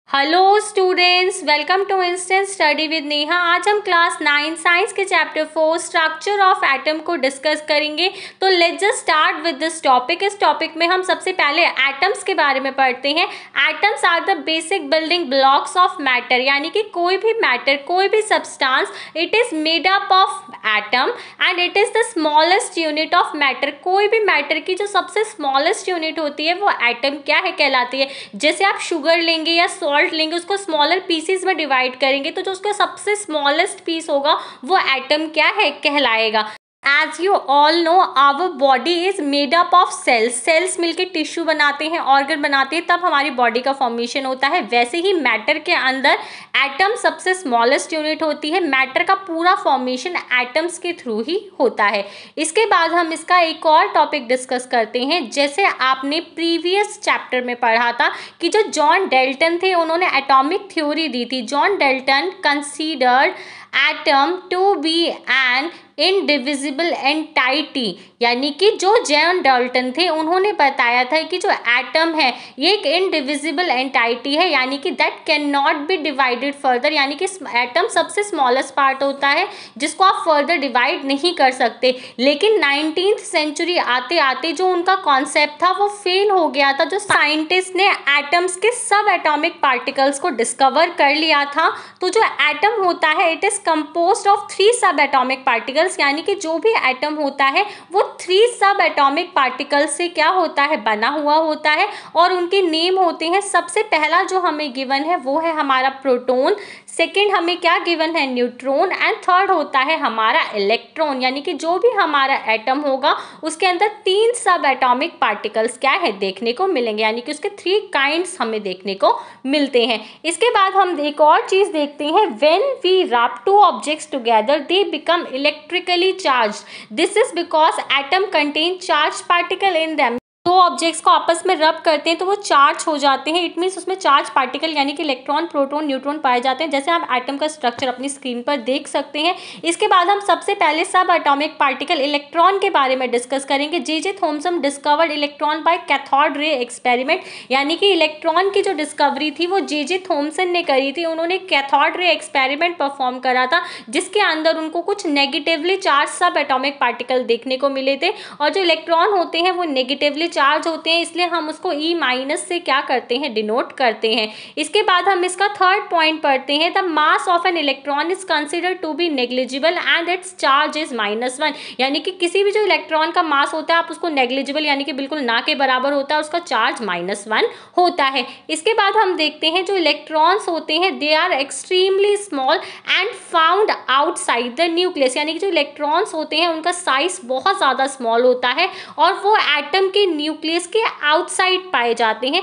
Hello students, welcome to instant study with Neha. आज हम class 9 science के चैप्टर 4 स्ट्रक्चर ऑफ एटम को discuss करेंगे। तो let's just start with this topic. इस टॉपिक में हम सबसे पहले एटम्स के बारे में पढ़ते हैं। Atoms are the basic building blocks of matter, यानी कि कोई भी मैटर, कोई भी substance, it is made up of atom and it is the smallest unit of matter. कोई भी मैटर की जो सबसे स्मॉलेस्ट यूनिट होती है वो एटम क्या है कहलाती है। जैसे आप शुगर लेंगे या सॉल्ट लेंगे, उसको स्मॉलर पीसेस में डिवाइड करेंगे तो जो उसका सबसे स्मॉलेस्ट पीस होगा वो एटम क्या है कहलाएगा। As you all know, our body is made up of cells. Cells मिलके टिश्यू बनाते हैं, ऑर्गन बनाते हैं, तब हमारी बॉडी का फॉर्मेशन होता है। वैसे ही मैटर के अंदर एटम सबसे स्मॉलेस्ट यूनिट होती है। मैटर का पूरा फॉर्मेशन एटम्स के थ्रू ही होता है। इसके बाद हम इसका एक और टॉपिक डिस्कस करते हैं। जैसे आपने प्रीवियस चैप्टर में पढ़ा था कि जो जॉन डाल्टन थे उन्होंने एटॉमिक थ्योरी दी थी। John Dalton considered atom to be an indivisible entity, यानी कि जो जॉन डाल्टन थे उन्होंने बताया था कि जो एटम है ये एक इनडिविजिबल एंटाइटी है, यानी कि that can not be divided further, यानी कि एटम सबसे स्मॉलेस्ट पार्ट होता है जिसको आप फर्दर डिवाइड नहीं कर सकते। लेकिन 19th सेंचुरी आते आते जो उनका कॉन्सेप्ट था वो फेल हो गया था। जो साइंटिस्ट ने एटम्स के सब एटॉमिक पार्टिकल्स को डिस्कवर कर लिया था। तो जो एटम होता है इट इज कंपोज्ड ऑफ 3 सब एटॉमिक पार्टिकल्स, यानी कि जो भी एटम होता है वो 3 सब एटॉमिक पार्टिकल्स से क्या होता है बना हुआ होता है और उनके नेम होते हैं। सबसे पहला जो हमें गिवन है वो है हमारा प्रोटॉन, सेकंड हमें क्या गिवन है न्यूट्रॉन एंड थर्ड होता है हमारा इलेक्ट्रॉन। यानी कि जो भी हमारा एटम होगा उसके अंदर 3 सब एटॉमिक पार्टिकल्स क्या है देखने को मिलेंगे, यानी कि उसके 3 काइंड्स हमें देखने को मिलते हैं। इसके बाद हम एक और चीज देखते हैं, व्हेन वी रब 2 objects together they become electrically charged. This is because atom contain charge particle in them. 2 objects को आपस में रब करते हैं तो वो चार्ज हो जाते हैं। इट मीन्स उसमें चार्ज पार्टिकल यानी कि इलेक्ट्रॉन, प्रोटॉन, न्यूट्रॉन पाए जाते हैं। जैसे आप एटम का स्ट्रक्चर अपनी स्क्रीन पर देख सकते हैं। इसके बाद हम सबसे पहले सब एटॉमिक पार्टिकल इलेक्ट्रॉन के बारे में डिस्कस करेंगे। J Thomson discovered electron by cathode ray experiment, यानी कि इलेक्ट्रॉन की जो डिस्कवरी थी वो जे थॉमसन ने करी थी। उन्होंने कैथोड रे एक्सपेरिमेंट परफॉर्म करा था जिसके अंदर उनको कुछ नेगेटिवली चार्ज सब एटॉमिक पार्टिकल देखने को मिले थे और जो इलेक्ट्रॉन होते हैं वो नेगेटिवली चार्ज होते हैं, इसलिए हम उसको E माइनस से क्या करते हैं डिनोट करते हैं। इसके बाद हम इसका थर्ड पॉइंट पढ़ते हैं, the mass of an electron is considered to be negligible and its charge is -1, यानी कि किसी भी जो इलेक्ट्रॉन का मास होता है आप उसको नेग्लिजिबल यानी कि बिल्कुल ना के बराबर होता है, उसका चार्ज -1 होता है। इसके बाद हम देखते हैं जो इलेक्ट्रॉन्स होते हैं they are extremely small and found outside the nucleus, यानी कि जो इलेक्ट्रॉन्स होते हैं उनका साइज बहुत ज़्यादा स्मॉल होता है और वो एटम के न्यूक्लियस के आउटसाइड पाए जाते हैं।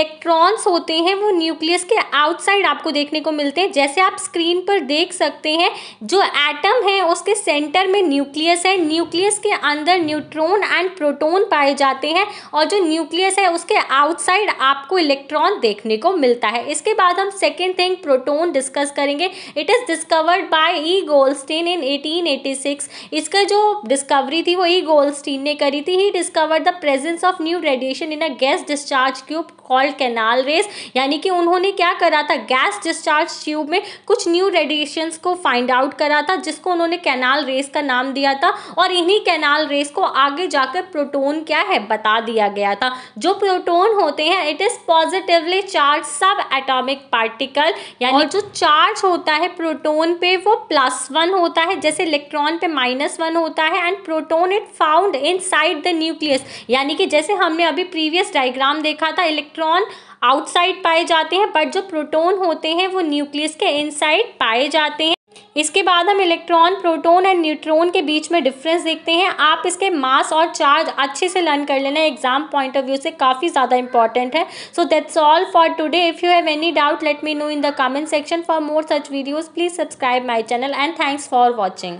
इलेक्ट्रॉन्स होते हैं वो न्यूक्लियस के आउटसाइड आपको देखने को मिलते हैं। जैसे आप स्क्रीन पर देख सकते हैं जो एटम है उसके सेंटर में न्यूक्लियस है, न्यूक्लियस के अंदर न्यूट्रॉन एंड प्रोटॉन पाए जाते हैं और जो न्यूक्लियस है उसके आउटसाइड आपको इलेक्ट्रॉन देखने को मिलता है। इसके बाद हम सेकेंड थिंग प्रोटॉन डिस्कस करेंगे। It is discovered by E Goldstein in 1886। इसका जो डिस्कवरी थी वो ई गोल्डस्टीन ने करी थी। He discovered the presence of new radiation in a gas discharge tube called canal rays, यानी कि उन्होंने क्या करा था गैस डिस्चार्ज ट्यूब में कुछ न्यू रेडिएशंस को फाइंड आउट करा था जिसको उन्होंने कैनाल रेस का नाम दिया था और इन्हीं कैनाल रेस को आगे जाकर प्रोटॉन क्या है बता दिया गया था। जो प्रोटॉन होते हैं इट इज पॉजिटिवली चार्ज सब एटॉमिक पार्टिकल, यानी जो चार्ज होता है प्रोटॉन पे वो +1 होता है, जैसे इलेक्ट्रॉन पे -1 होता है and proton it found inside the nucleus, यानी कि जैसे हमने अभी प्रीवियस डायग्राम देखा था इलेक्ट्रॉन आउटसाइड पाए जाते हैं बट जो प्रोटॉन होते हैं वो न्यूक्लियस के इनसाइड पाए जाते हैं। इसके बाद हम इलेक्ट्रॉन, प्रोटॉन एंड न्यूट्रॉन के बीच में डिफरेंस देखते हैं। आप इसके मास और चार्ज अच्छे से लर्न कर लेना, एग्जाम पॉइंट ऑफ व्यू से काफ़ी ज़्यादा इंपॉर्टेंट है। So that's all for today. If you have any doubt let me know in the comment section. For more such videos please subscribe my channel and thanks for watching.